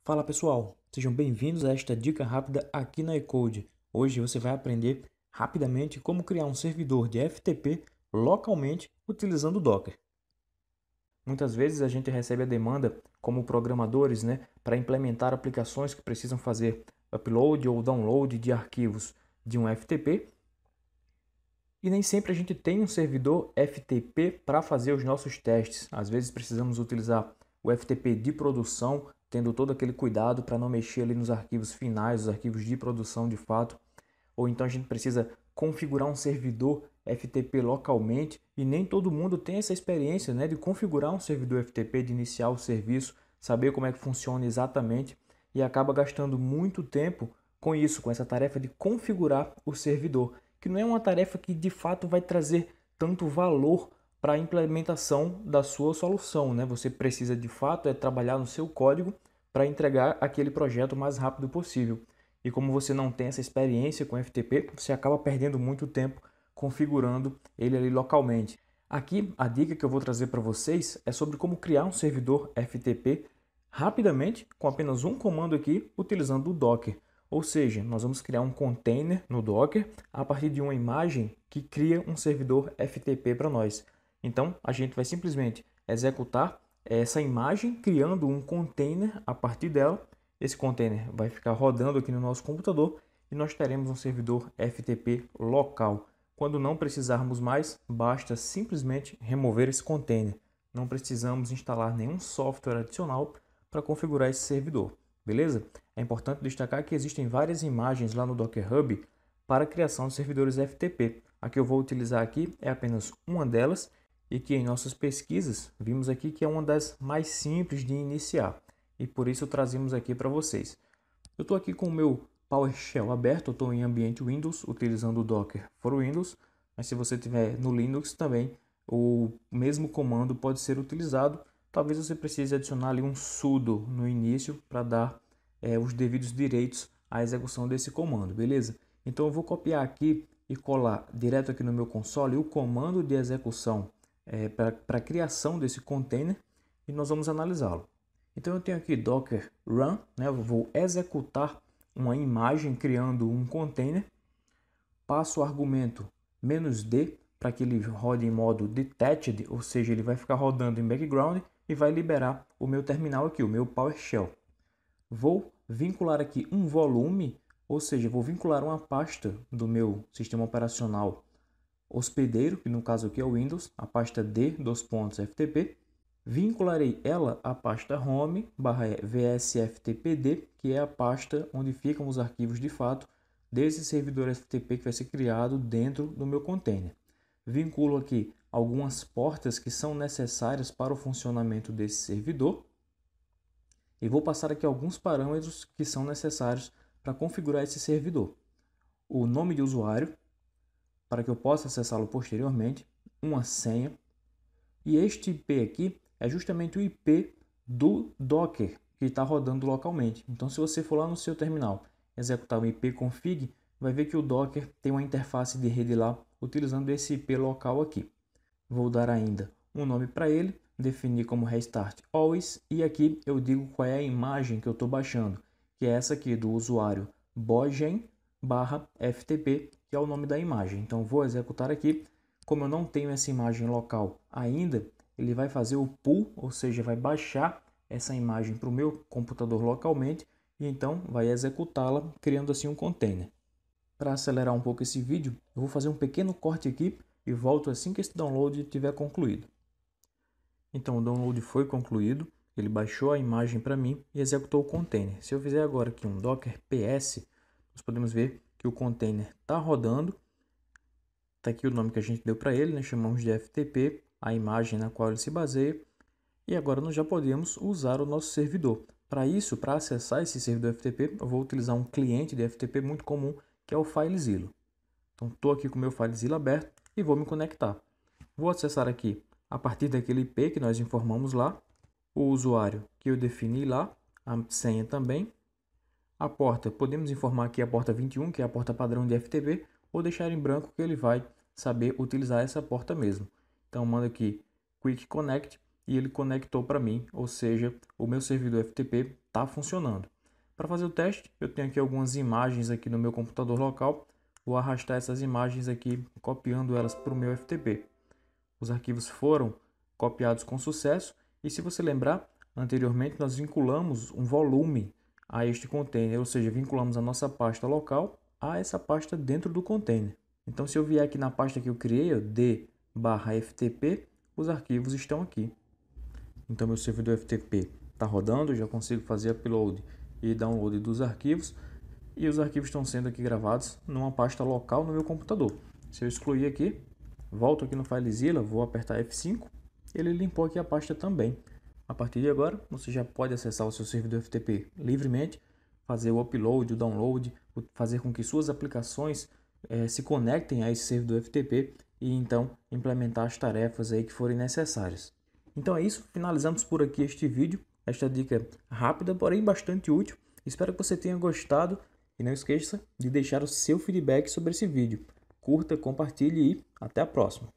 Fala pessoal, sejam bem-vindos a esta dica rápida aqui na eCode. Hoje você vai aprender rapidamente como criar um servidor de FTP localmente utilizando o Docker. Muitas vezes a gente recebe a demanda como programadores, para implementar aplicações que precisam fazer upload ou download de arquivos de um FTP. E nem sempre a gente tem um servidor FTP para fazer os nossos testes. Às vezes precisamos utilizar o FTP de produção, tendo todo aquele cuidado para não mexer ali nos arquivos finais, os arquivos de produção de fato. Ou então a gente precisa configurar um servidor FTP localmente e nem todo mundo tem essa experiência, de configurar um servidor FTP, de iniciar o serviço, saber como é que funciona exatamente e acaba gastando muito tempo com isso, com essa tarefa de configurar o servidor, que não é uma tarefa que de fato vai trazer tanto valor para a implementação da sua solução, Você precisa de fato trabalhar no seu código para entregar aquele projeto o mais rápido possível. E como você não tem essa experiência com FTP, você acaba perdendo muito tempo configurando ele ali localmente. Aqui, a dica que eu vou trazer para vocês é sobre como criar um servidor FTP rapidamente com apenas um comando aqui utilizando o Docker. Ou seja, nós vamos criar um container no Docker a partir de uma imagem que cria um servidor FTP para nós. Então, a gente vai simplesmente executar essa imagem criando um container a partir dela. Esse container vai ficar rodando aqui no nosso computador e nós teremos um servidor FTP local. Quando não precisarmos mais, basta simplesmente remover esse container. Não precisamos instalar nenhum software adicional para configurar esse servidor, beleza? É importante destacar que existem várias imagens lá no Docker Hub para a criação de servidores FTP. A que eu vou utilizar aqui é apenas uma delas e que em nossas pesquisas vimos aqui que é uma das mais simples de iniciar e por isso trazemos aqui para vocês. Eu estou aqui com o meu PowerShell aberto, eu estou em ambiente Windows utilizando o Docker for Windows, mas se você tiver no Linux também o mesmo comando pode ser utilizado. Talvez você precise adicionar ali um sudo no início para dar os devidos direitos à execução desse comando, beleza? Então eu vou copiar aqui e colar direto aqui no meu console o comando de execução para a criação desse container e nós vamos analisá-lo. Então eu tenho aqui docker run, eu vou executar uma imagem criando um container, passo o argumento "-d" para que ele rode em modo detached, ou seja, ele vai ficar rodando em background e vai liberar o meu terminal aqui, o meu PowerShell. Vou vincular aqui um volume, ou seja, vou vincular uma pasta do meu sistema operacional hospedeiro, que no caso aqui é o Windows, a pasta d:/FTP. Vincularei ela à pasta home/vsftpd, que é a pasta onde ficam os arquivos de fato desse servidor FTP que vai ser criado dentro do meu container. Vinculo aqui algumas portas que são necessárias para o funcionamento desse servidor e vou passar aqui alguns parâmetros que são necessários para configurar esse servidor. O nome de usuário, para que eu possa acessá-lo posteriormente, uma senha, e este IP aqui é justamente o IP do Docker que está rodando localmente. Então, se você for lá no seu terminal executar o ipconfig, vai ver que o Docker tem uma interface de rede lá utilizando esse IP local aqui. Vou dar ainda um nome para ele, definir como restart always, e aqui eu digo qual é a imagem que eu estou baixando, que é essa aqui do usuário bogen/ftp, que é o nome da imagem. Então vou executar aqui. Como eu não tenho essa imagem local ainda, ele vai fazer o pull, ou seja, vai baixar essa imagem para o meu computador localmente e então vai executá-la, criando assim um container. Para acelerar um pouco esse vídeo, eu vou fazer um pequeno corte aqui e volto assim que esse download estiver concluído. Então o download foi concluído, ele baixou a imagem para mim e executou o container. Se eu fizer agora aqui um docker ps, nós podemos ver que o container está rodando. Está aqui o nome que a gente deu para ele, chamamos de FTP, a imagem na qual ele se baseia. E agora nós já podemos usar o nosso servidor. Para isso, para acessar esse servidor FTP, eu vou utilizar um cliente de FTP muito comum, que é o FileZilla. Então, estou aqui com o meu FileZilla aberto e vou me conectar. Vou acessar aqui a partir daquele IP que nós informamos lá, o usuário que eu defini lá, a senha também. A porta, podemos informar aqui a porta 21, que é a porta padrão de FTP, ou deixar em branco que ele vai saber utilizar essa porta mesmo. Então, mando aqui Quick Connect e ele conectou para mim, ou seja, o meu servidor FTP está funcionando. Para fazer o teste, eu tenho aqui algumas imagens aqui no meu computador local. Vou arrastar essas imagens aqui, copiando elas para o meu FTP. Os arquivos foram copiados com sucesso e, se você lembrar, anteriormente nós vinculamos um volume a este container, ou seja, vinculamos a nossa pasta local a essa pasta dentro do container. Então, se eu vier aqui na pasta que eu criei, d/ftp, os arquivos estão aqui. Então, meu servidor FTP está rodando, eu já consigo fazer upload e download dos arquivos, e os arquivos estão sendo aqui gravados numa pasta local no meu computador. Se eu excluir aqui, volto aqui no FileZilla, vou apertar F5, ele limpou aqui a pasta também. A partir de agora, você já pode acessar o seu servidor FTP livremente, fazer o upload, o download, fazer com que suas aplicações se conectem a esse servidor FTP e então implementar as tarefas aí que forem necessárias. Então é isso, finalizamos por aqui este vídeo, esta dica rápida, porém bastante útil. Espero que você tenha gostado e não esqueça de deixar o seu feedback sobre esse vídeo. Curta, compartilhe e até a próxima.